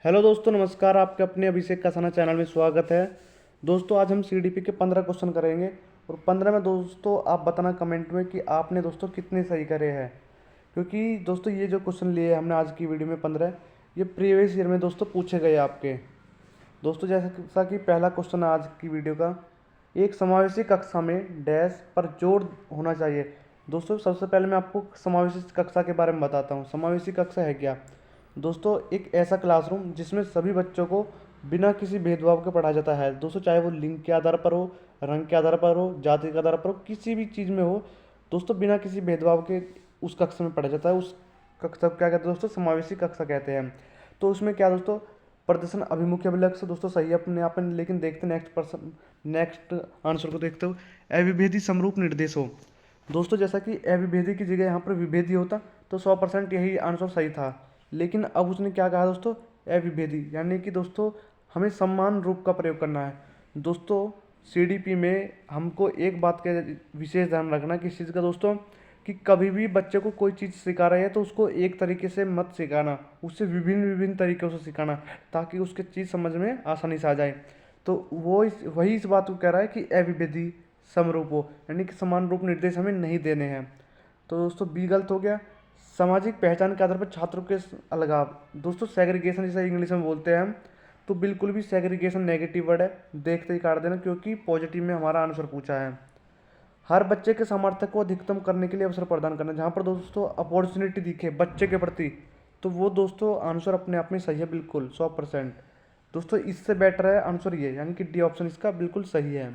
Hello दोस्तों, नमस्कार। आपके अपने अभिषेक का सना चैनल में स्वागत है। दोस्तों आज हम सीडीपी के 15 क्वेश्चन करेंगे और 15 में दोस्तों आप बताना कमेंट में कि आपने दोस्तों कितने सही करे हैं। क्योंकि दोस्तों ये जो क्वेश्चन लिए हमने आज की वीडियो में 15, ये प्रीवियस ईयर में दोस्तों पूछे गए आपके। दोस्तों जैसा कि पहला क्वेश्चन है आज की वीडियो का, एक समावेशी कक्षा में डैश पर जोर होना चाहिए। दोस्तों सबसे पहले मैं आपको समावेशी कक्षा के बारे में बताता हूँ। समावेशी कक्षा है क्या दोस्तों? एक ऐसा क्लासरूम जिसमें सभी बच्चों को बिना किसी भेदभाव के पढ़ाया जाता है दोस्तों, चाहे वो लिंग के आधार पर हो, रंग के आधार पर हो, जाति के आधार पर हो, किसी भी चीज़ में हो दोस्तों, बिना किसी भेदभाव के उस कक्षा में पढ़ा जाता है। उस कक्षा को क्या कहते हैं दोस्तों? समावेशी कक्षा कहते हैं। तो उसमें क्या दोस्तों, प्रदर्शन अभिमुखी अभिलक्ष्य से दोस्तों सही है अपने आप में, लेकिन देखते नेक्स्ट आंसर को देखते हो। अविभेदी समरूप निर्देश हो दोस्तों, जैसा कि अविभेदी की जगह यहाँ पर विभेदी होता तो 100% यही आंसर सही था। लेकिन अब उसने क्या कहा दोस्तों? अविभेदी, यानी कि दोस्तों हमें समान रूप का प्रयोग करना है। दोस्तों सीडीपी में हमको एक बात का विशेष ध्यान रखना कि इस चीज़ का दोस्तों, कि कभी भी बच्चे को कोई चीज़ सिखा रहे हैं तो उसको एक तरीके से मत सिखाना, उससे विभिन्न विभिन्न तरीक़ों से सिखाना, ताकि उसके चीज़ समझ में आसानी से आ जाए। तो वही इस बात को कह रहा है कि अविभेदी समरूप हो, यानी कि समान रूप निर्देश हमें नहीं देने हैं। तो दोस्तों बी गलत हो गया। सामाजिक पहचान के आधार पर छात्रों के अलगाव दोस्तों, सेग्रीगेशन जिसे इंग्लिश में बोलते हैं हम, तो बिल्कुल भी सेग्रीगेशन नेगेटिव वर्ड है, देखते ही काट देना, क्योंकि पॉजिटिव में हमारा आंसर पूछा है। हर बच्चे के सामर्थ्य को अधिकतम करने के लिए अवसर प्रदान करना, जहाँ पर दोस्तों अपॉर्चुनिटी दिखे बच्चे के प्रति, तो वो दोस्तों आंसर अपने आप में सही है, बिल्कुल 100%। दोस्तों इससे बेटर है आंसर ये, यानी कि डी ऑप्शन इसका बिल्कुल सही है।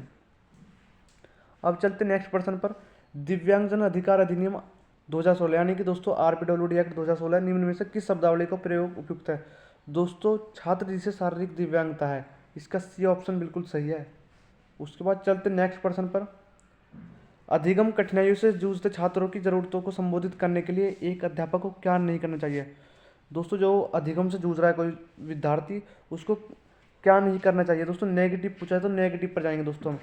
अब चलते नेक्स्ट प्रश्न पर। दिव्यांगजन अधिकार अधिनियम 2016, यानी कि दोस्तों आरपीडब्ल्यूडी एक्ट 2016 निम्न में से किस शब्दावली का प्रयोग उपयुक्त है? दोस्तों छात्र जिसे शारीरिक दिव्यांगता है, इसका सी ऑप्शन बिल्कुल सही है। उसके बाद चलते नेक्स्ट प्रश्न पर। अधिगम कठिनाइयों से जूझते छात्रों की जरूरतों को संबोधित करने के लिए एक अध्यापक को क्या नहीं करना चाहिए? दोस्तों जो अधिगम से जूझ रहा है कोई विद्यार्थी, उसको क्या नहीं करना चाहिए दोस्तों? नेगेटिव पूछा है तो नेगेटिव पर जाएंगे दोस्तों हम।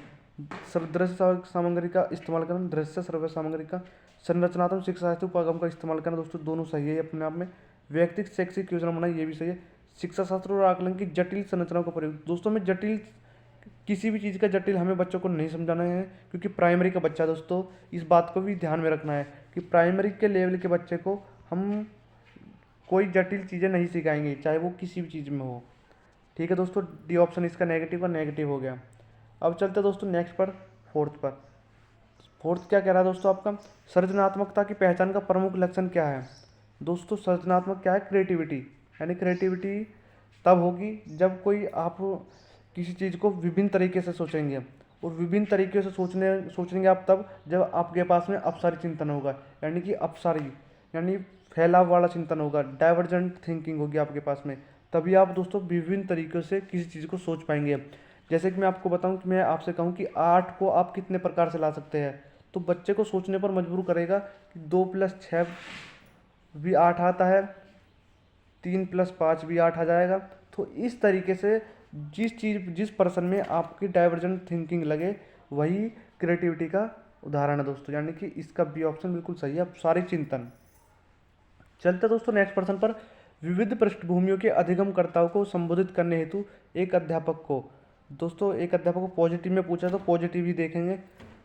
दृश्य सामग्री का इस्तेमाल करना, दृश्य श्रव्य सामग्री का, संरचनात्मक शिक्षा हेतु उपागम का इस्तेमाल करना, दोस्तों दोनों सही है अपने आप में। व्यक्तिगत शैक्षिक योजना बनाना, ये भी सही है। शिक्षा शास्त्र और आकलन की जटिल संरचनाओं का प्रयोग दोस्तों में, जटिल किसी भी चीज़ का जटिल हमें बच्चों को नहीं समझाना है, क्योंकि प्राइमरी का बच्चा दोस्तों, इस बात को भी ध्यान में रखना है कि प्राइमरी के लेवल के बच्चे को हम कोई जटिल चीज़ें नहीं सिखाएंगे, चाहे वो किसी भी चीज़ में हो। ठीक है दोस्तों, डी ऑप्शन इसका नेगेटिव का नेगेटिव हो गया। अब चलते दोस्तों नेक्स्ट पर, फोर्थ पर। फोर्थ क्या कह रहा है दोस्तों आपका? सृजनात्मकता की पहचान का प्रमुख लक्षण क्या है? दोस्तों सृजनात्मक क्या है? क्रिएटिविटी, यानी क्रिएटिविटी तब होगी जब कोई आप किसी चीज़ को विभिन्न तरीके से सोचेंगे, और विभिन्न तरीके से सोचेंगे आप तब जब आपके पास में अपसारी चिंतन होगा, यानी कि अपसारी यानी फैलाव वाला चिंतन होगा, डाइवर्जेंट थिंकिंग होगी आपके पास में, तभी आप दोस्तों विभिन्न तरीक़ों से किसी चीज़ को सोच पाएंगे। जैसे कि मैं आपको बताऊं कि मैं आपसे कहूं कि 8 को आप कितने प्रकार से ला सकते हैं, तो बच्चे को सोचने पर मजबूर करेगा कि 2+6 भी 8 आता है, 3+5 भी 8 आ जाएगा। तो इस तरीके से जिस पर्सन में आपकी डाइवर्जेंट थिंकिंग लगे, वही क्रिएटिविटी का उदाहरण है दोस्तों, यानी कि इसका बी ऑप्शन बिल्कुल सही है, सारी चिंतन। चलते दोस्तों नेक्स्ट प्रश्न पर। विविध पृष्ठभूमियों के अधिगमकर्ताओं को संबोधित करने हेतु एक अध्यापक को, दोस्तों एक अध्यापक को पॉजिटिव में पूछा तो पॉजिटिव ही देखेंगे।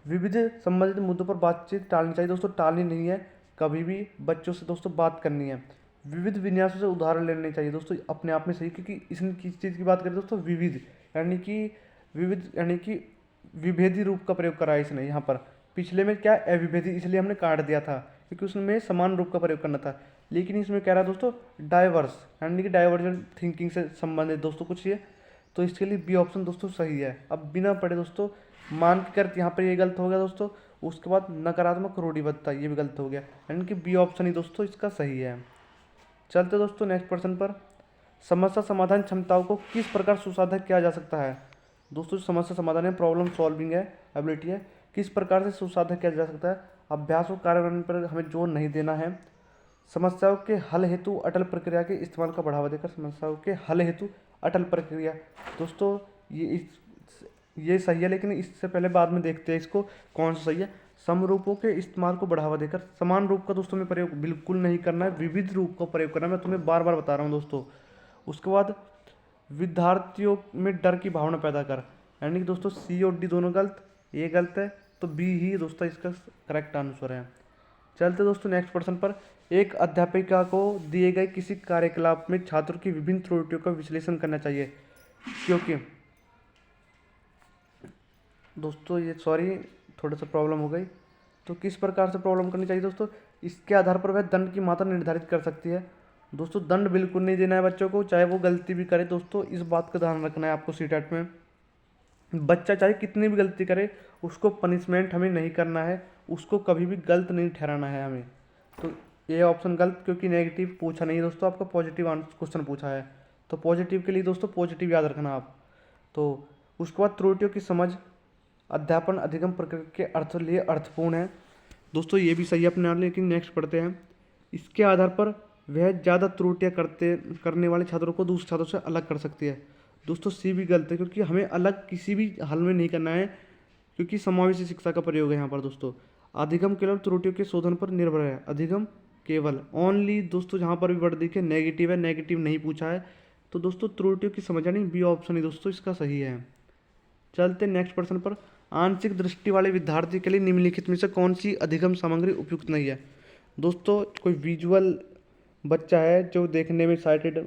विविध संबंधित मुद्दों पर बातचीत टालनी चाहिए दोस्तों, टालनी नहीं है, कभी भी बच्चों से दोस्तों बात करनी है। विविध विन्यासों से उदाहरण लेने चाहिए दोस्तों, अपने आप में सही, क्योंकि इसने किस चीज़ की बात करें दोस्तों? विविध, यानी कि विविध यानी कि विभेदी रूप का प्रयोग करा है इसने यहाँ पर। पिछले में क्या अविभेदी, इसलिए हमने काट दिया था क्योंकि उसमें समान रूप का प्रयोग करना था। लेकिन इसमें कह रहा है दोस्तों डाइवर्स, यानी कि डाइवर्जेंट थिंकिंग से संबंधित दोस्तों कुछ ये, तो इसके लिए बी ऑप्शन दोस्तों सही है। अब बिना पढ़े दोस्तों मान के कर यहाँ पर ये गलत हो गया दोस्तों। उसके बाद नकारात्मक रूढ़िबद्धता, ये भी गलत हो गया, यानी कि बी ऑप्शन ही दोस्तों इसका सही है। चलते दोस्तों नेक्स्ट प्रश्न पर। समस्या समाधान क्षमताओं को किस प्रकार सुसाधित किया जा सकता है? दोस्तों समस्या समाधान है, प्रॉब्लम सॉल्विंग है, एबिलिटी है, किस प्रकार से सुसाधित किया जा सकता है? अभ्यास और कार्यान्वयन पर हमें जोर नहीं देना है। समस्याओं के हल हेतु अटल प्रक्रिया के इस्तेमाल का बढ़ावा देकर, समस्याओं के हल हेतु अटल प्रक्रिया दोस्तों ये सही है, लेकिन इससे पहले बाद में देखते हैं इसको कौन सा सही है। समरूपों के इस्तेमाल को बढ़ावा देकर, समान रूप का दोस्तों में प्रयोग बिल्कुल नहीं करना है, विविध रूप का प्रयोग करना है, मैं तुम्हें बार बार बता रहा हूँ दोस्तों। उसके बाद विद्यार्थियों में डर की भावना पैदा कर, यानी कि दोस्तों सी और डी दोनों गलत, ये गलत है, तो बी ही दोस्तों इसका करेक्ट आंसर है। चलते दोस्तों नेक्स्ट प्रश्न पर। एक अध्यापिका को दिए गए किसी कार्यकलाप में छात्रों की विभिन्न त्रुटियों का विश्लेषण करना चाहिए, क्योंकि दोस्तों ये सॉरी थोड़ा सा प्रॉब्लम हो गई। तो किस प्रकार से प्रॉब्लम करनी चाहिए दोस्तों, इसके आधार पर वह दंड की मात्रा निर्धारित कर सकती है। दोस्तों दंड बिल्कुल नहीं देना है बच्चों को, चाहे वो गलती भी करे। दोस्तों इस बात का ध्यान रखना है आपको सीटेट में, बच्चा चाहे कितनी भी गलती करे उसको पनिशमेंट हमें नहीं करना है, उसको कभी भी गलत नहीं ठहराना है हमें। तो ये ऑप्शन गलत, क्योंकि नेगेटिव पूछा नहीं है दोस्तों, आपका पॉजिटिव क्वेश्चन पूछा है। तो पॉजिटिव के लिए दोस्तों पॉजिटिव याद रखना आप। तो उसके बाद त्रुटियों की समझ अध्यापन अधिगम प्रक्रिया के अर्थ लिए अर्थपूर्ण है। दोस्तों ये भी सही है अपने आप, लेकिन नेक्स्ट पढ़ते हैं। इसके आधार पर वह ज़्यादा त्रुटियां करने वाले छात्रों को दूसरे छात्रों से अलग कर सकती है। दोस्तों सी भी गलत है, क्योंकि हमें अलग किसी भी हाल में नहीं करना है, क्योंकि समावेशी शिक्षा का प्रयोग है यहाँ पर दोस्तों। अधिगम केवल त्रुटियों के शोधन पर निर्भर है, अधिगम केवल ओनली दोस्तों जहाँ पर भी वर्ड दिखे नेगेटिव है, नेगेटिव नहीं पूछा है। तो दोस्तों त्रुटियों की समझ यानी बी ऑप्शन ही दोस्तों इसका सही है। चलते नेक्स्ट प्रश्न पर। आंशिक दृष्टि वाले विद्यार्थी के लिए निम्नलिखित में से कौन सी अधिगम सामग्री उपयुक्त नहीं है। दोस्तों कोई विजुअल बच्चा है जो देखने में साइटेड,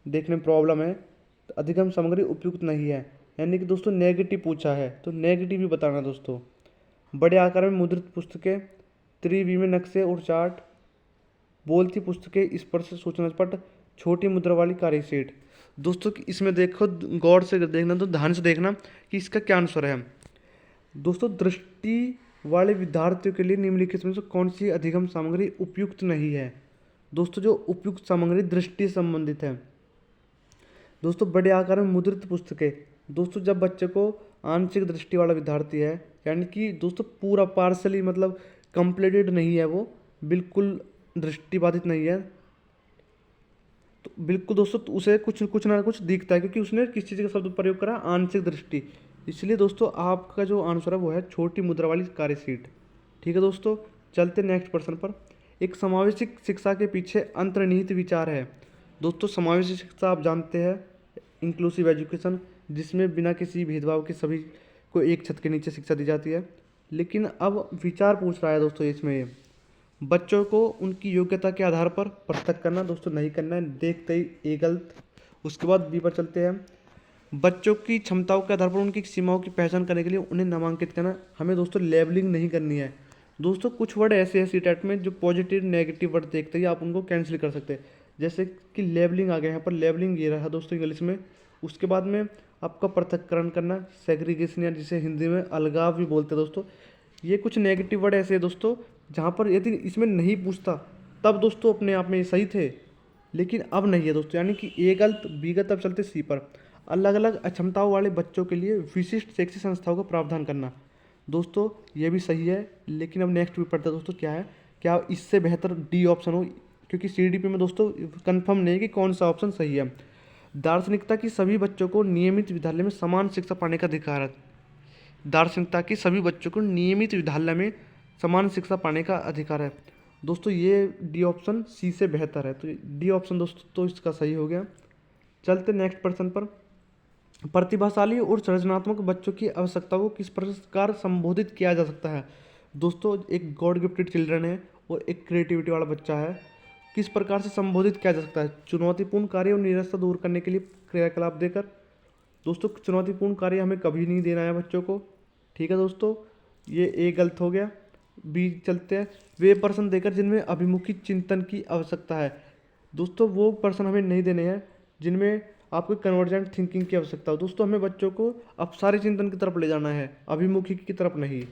देखने में प्रॉब्लम है, तो अधिगम सामग्री उपयुक्त नहीं है, यानी कि दोस्तों नेगेटिव पूछा है, तो नेगेटिव ही बताना दोस्तों। बड़े आकार में मुद्रित पुस्तकें, त्रिविमीय नक्शे और चार्ट, बोलती पुस्तकें, स्पर्श सूचना पट, छोटी मुद्रा वाली कार्य शीट। दोस्तों इसमें देखो गौर से देखना, तो ध्यान से देखना कि इसका क्या आंसर है। दोस्तों दृष्टि वाले विद्यार्थियों के लिए निम्नलिखित में से कौन सी अधिगम सामग्री उपयुक्त नहीं है। दोस्तों जो उपयुक्त सामग्री दृष्टि से संबंधित है, दोस्तों बड़े आकार में मुद्रित पुस्तकें। दोस्तों जब बच्चे को आंशिक दृष्टि वाला विद्यार्थी है, यानी कि दोस्तों पूरा पार्सली मतलब कंप्लीटेड नहीं है, वो बिल्कुल दृष्टिबाधित नहीं है, तो बिल्कुल दोस्तों तो उसे कुछ कुछ ना कुछ दिखता है, क्योंकि उसने किस चीज़ का शब्द प्रयोग करा, आंशिक दृष्टि। इसलिए दोस्तों आपका जो आंसर है वो है छोटी मुद्रा वाली कार्य शीट। ठीक है दोस्तों, चलते नेक्स्ट प्रश्न पर। एक समावेशी शिक्षा के पीछे अंतर्निहित विचार है। दोस्तों समावेशी शिक्षा आप जानते हैं, इंक्लूसिव एजुकेशन, जिसमें बिना किसी भेदभाव के सभी को एक छत के नीचे शिक्षा दी जाती है। लेकिन अब विचार पूछ रहा है दोस्तों इसमें ये, बच्चों को उनकी योग्यता के आधार पर पृथक करना। दोस्तों नहीं करना है, देखते ही ए गलत। उसके बाद बी पर चलते हैं। बच्चों की क्षमताओं के आधार पर उनकी सीमाओं की पहचान करने के लिए उन्हें नामांकित करना। हमें दोस्तों लेबलिंग नहीं करनी है। दोस्तों कुछ वर्ड ऐसे हैं सीटेट में जो पॉजिटिव नेगेटिव वर्ड देखते ही आप उनको कैंसिल कर सकते हैं, जैसे कि लेबलिंग आ गया यहाँ पर, लेबलिंग ये रहा दोस्तों इंग्लिश में। उसके बाद में आपका पृथक्करण करना, सेग्रीगेशन, या जिसे हिंदी में अलगाव भी बोलते हैं दोस्तों। ये कुछ नेगेटिव वर्ड ऐसे हैं दोस्तों जहाँ पर यदि इसमें नहीं पूछता तब दोस्तों अपने आप में ये सही थे, लेकिन अब नहीं है दोस्तों, यानी कि ए गलत बी गलत। अब चलते सी पर। अलग अलग अक्षमताओं वाले बच्चों के लिए विशिष्ट शैक्षिक संस्थाओं का प्रावधान करना। दोस्तों ये भी सही है, लेकिन अब नेक्स्ट भी पढ़ते हैं दोस्तों क्या है, क्या इससे बेहतर डी ऑप्शन हो, क्योंकि सीडीपी में दोस्तों कंफर्म नहीं है कि कौन सा ऑप्शन सही है। दार्शनिकता की सभी बच्चों को नियमित विद्यालय में समान शिक्षा पाने का अधिकार है। दार्शनिकता की सभी बच्चों को नियमित विद्यालय में समान शिक्षा पाने का अधिकार है। दोस्तों ये डी ऑप्शन सी से बेहतर है, तो डी ऑप्शन दोस्तों तो इसका सही हो गया। चलते नेक्स्ट प्रश्न पर। प्रतिभाशाली और सृजनात्मक बच्चों की आवश्यकताओं को किस प्रकार संबोधित किया जा सकता है। दोस्तों एक गॉड गिफ्टेड चिल्ड्रन है और एक क्रिएटिविटी वाला बच्चा है, किस प्रकार से संबोधित किया जा सकता है। चुनौतीपूर्ण कार्य और निराशा दूर करने के लिए क्रियाकलाप देकर। दोस्तों चुनौतीपूर्ण कार्य हमें कभी नहीं देना है बच्चों को। ठीक है दोस्तों, ये ए गलत हो गया। बी चलते हैं। वे पर्सन देकर जिनमें अभिमुखी चिंतन की आवश्यकता है। दोस्तों वो पर्सन हमें नहीं देने हैं जिनमें आपको कन्वर्जेंट थिंकिंग की आवश्यकता हो। दोस्तों हमें बच्चों को अपसारी चिंतन की तरफ ले जाना है, अभिमुखी की तरफ नहीं।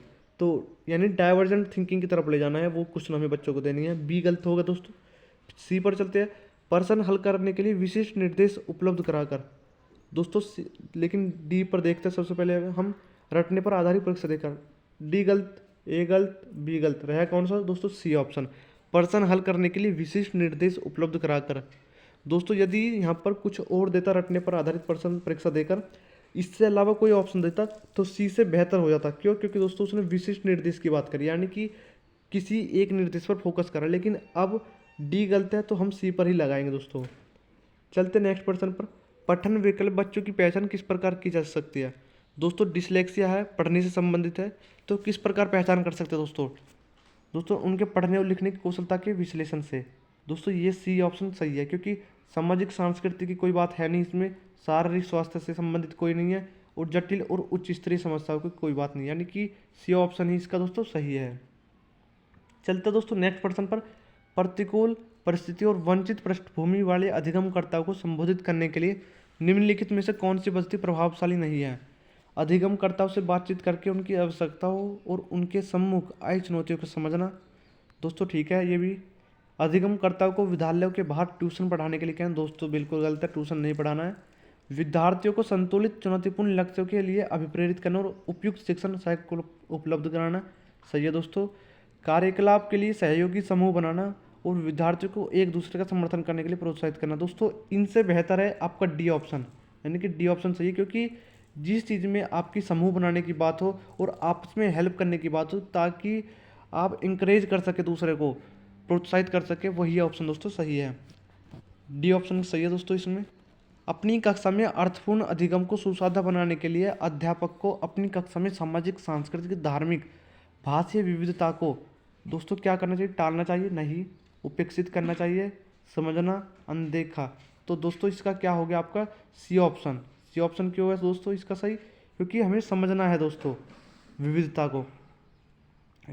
तो यानी डाइवर्जेंट थिंकिंग की तरफ ले जाना है, वो क्वेश्चन हमें बच्चों को देनी है। बी गलत होगा दोस्तों। सी पर चलते हैं। पर्सन हल करने के लिए विशिष्ट निर्देश उपलब्ध कराकर। दोस्तों लेकिन डी पर देखते हैं सबसे पहले हम, रटने पर आधारित परीक्षा देकर। डी गलत, ए गलत, बी गलत, रहा कौन सा दोस्तों, सी ऑप्शन। पर्सन हल करने के लिए विशिष्ट निर्देश उपलब्ध कराकर। दोस्तों यदि यहाँ पर कुछ और देता, रटने पर आधारित पर्सन परीक्षा देकर, इससे अलावा कोई ऑप्शन देता तो सी से बेहतर हो जाता। क्यों? क्योंकि दोस्तों उसने विशिष्ट निर्देश की बात करी, यानी कि किसी एक निर्देश पर फोकस करा। लेकिन अब डी गलत है तो हम सी पर ही लगाएंगे दोस्तों। चलते नेक्स्ट प्रश्न पर। पठन विकल्प बच्चों की पहचान किस प्रकार की जा सकती है? दोस्तों डिसलेक्सिया है, पढ़ने से संबंधित है, तो किस प्रकार पहचान कर सकते हैं दोस्तों? दोस्तों उनके पढ़ने और लिखने की कौशलता के विश्लेषण से। दोस्तों ये सी ऑप्शन सही है, क्योंकि सामाजिक सांस्कृतिक की कोई बात है नहीं इसमें, शारीरिक स्वास्थ्य से संबंधित कोई नहीं है, और जटिल और उच्च स्तरीय समस्याओं की कोई बात नहीं, यानी कि सी ऑप्शन ही इसका दोस्तों सही है। चलते दोस्तों नेक्स्ट प्रश्न पर। प्रतिकूल परिस्थिति और वंचित पृष्ठभूमि वाले अधिगमकर्ताओं को संबोधित करने के लिए निम्नलिखित में से कौन सी पद्धति प्रभावशाली नहीं है? अधिगमकर्ताओं से बातचीत करके उनकी आवश्यकताओं और उनके सम्मुख आई चुनौतियों को समझना। दोस्तों ठीक है ये भी। अधिगमकर्ताओं को विद्यालयों के बाहर ट्यूशन पढ़ाने के लिए कहें। दोस्तों बिल्कुल गलत है, ट्यूशन नहीं पढ़ाना है। विद्यार्थियों को संतुलित चुनौतीपूर्ण लक्ष्यों के लिए अभिप्रेरित करना और उपयुक्त शिक्षण सहायक को उपलब्ध कराना। सही है दोस्तों। कार्यकलाप के लिए सहयोगी समूह बनाना और विद्यार्थियों को एक दूसरे का समर्थन करने के लिए प्रोत्साहित करना। दोस्तों इनसे बेहतर है आपका डी ऑप्शन, यानी कि डी ऑप्शन सही है, क्योंकि जिस चीज़ में आपकी समूह बनाने की बात हो और आपस में हेल्प करने की बात हो, ताकि आप इंकरेज कर सके, दूसरे को प्रोत्साहित कर सके, वही ऑप्शन दोस्तों सही है। डी ऑप्शन सही है दोस्तों इसमें। अपनी कक्षा में अर्थपूर्ण अधिगम को सुसाध्य बनाने के लिए अध्यापक को अपनी कक्षा में सामाजिक, सांस्कृतिक, धार्मिक, भाषीय विविधता को दोस्तों क्या करना चाहिए? टालना चाहिए? नहीं। उपेक्षित करना चाहिए? समझना? अनदेखा? तो दोस्तों इसका क्या हो गया आपका? C option. सी ऑप्शन क्यों है दोस्तों इसका सही? क्योंकि हमें समझना है दोस्तों विविधता को।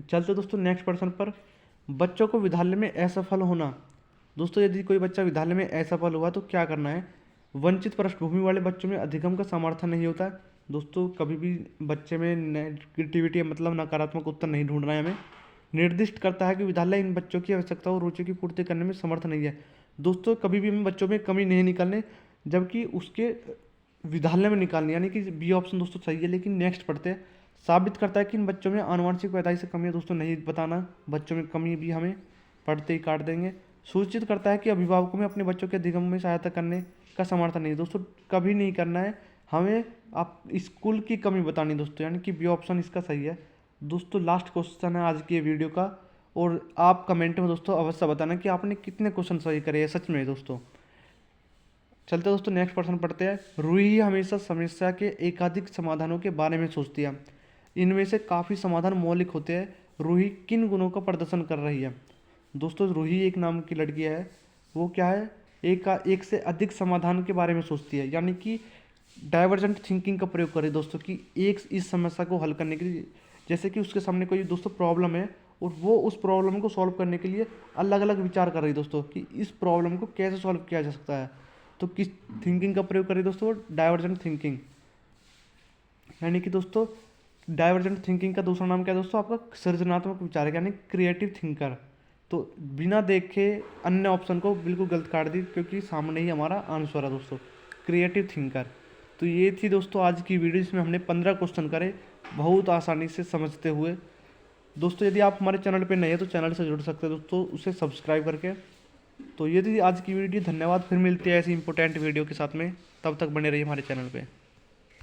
चलते दोस्तों नेक्स्ट प्रश्न पर। बच्चों को विद्यालय में असफल होना। दोस्तों यदि कोई बच्चा विद्यालय में असफल हुआ तो क्या करना है? वंचित पृष्ठभूमि वाले बच्चों में अधिगम का समर्थन नहीं होता है। दोस्तों कभी भी बच्चे में नेगेटिविटी मतलब नकारात्मक उत्तर नहीं ढूंढना है हमें। निर्दिष्ट करता है कि विद्यालय इन बच्चों की आवश्यकताओं और रुचि की पूर्ति करने में समर्थ नहीं है। दोस्तों कभी भी हमें बच्चों में कमी नहीं निकालने, जबकि उसके विद्यालय में निकालनी, यानी कि बी ऑप्शन दोस्तों सही है। लेकिन नेक्स्ट पढ़ते हैं। साबित करता है कि इन बच्चों में आनुवंशिक पैदाइश से कमी है। दोस्तों नहीं बताना, बच्चों में कमी भी हमें पढ़ते ही काट देंगे। सूचित करता है कि अभिभावकों में अपने बच्चों के अधिगम में सहायता करने का समर्थन नहीं है। दोस्तों कभी नहीं करना है हमें, आप स्कूल की कमी बतानी दोस्तों, यानी कि बी ऑप्शन इसका सही है। दोस्तों लास्ट क्वेश्चन है आज की वीडियो का, और आप कमेंट में दोस्तों अवश्य बताना कि आपने कितने क्वेश्चन सही करे हैं सच में दोस्तों। चलते दोस्तों नेक्स्ट प्रश्न पढ़ते हैं। रूही हमेशा समस्या के एकाधिक समाधानों के बारे में सोचती है। इनमें से काफ़ी समाधान मौलिक होते हैं। रूही किन गुणों का प्रदर्शन कर रही है? दोस्तों रूही एक नाम की लड़की है, वो क्या है? एक से अधिक समाधान के बारे में सोचती है, यानी कि डाइवर्जेंट थिंकिंग का प्रयोग करें दोस्तों, कि एक इस समस्या को हल करने के लिए, जैसे कि उसके सामने कोई दोस्तों प्रॉब्लम है और वो उस प्रॉब्लम को सॉल्व करने के लिए अलग अलग विचार कर रही है दोस्तों, कि इस प्रॉब्लम को कैसे सॉल्व किया जा सकता है। तो किस थिंकिंग का प्रयोग करें दोस्तों? Divergent thinking. यानी कि दोस्तों डाइवर्जेंट थिंकिंग का दूसरा नाम क्या है दोस्तों? आपका सृजनात्मक विचार, यानी क्रिएटिव थिंकर। तो बिना देखे अन्य ऑप्शन को बिल्कुल गलत काट दी, क्योंकि सामने ही हमारा आंसर है दोस्तों, क्रिएटिव थिंकर। तो ये थी दोस्तों आज की वीडियो, जिसमें हमने 15 क्वेश्चन करे बहुत आसानी से समझते हुए। दोस्तों यदि आप हमारे चैनल पे नए हैं तो चैनल से जुड़ सकते हैं दोस्तों, उसे सब्सक्राइब करके। तो ये थी आज की वीडियो, धन्यवाद। फिर मिलते हैं ऐसी इंपॉर्टेंट वीडियो के साथ में, तब तक बने रहिए हमारे चैनल पे।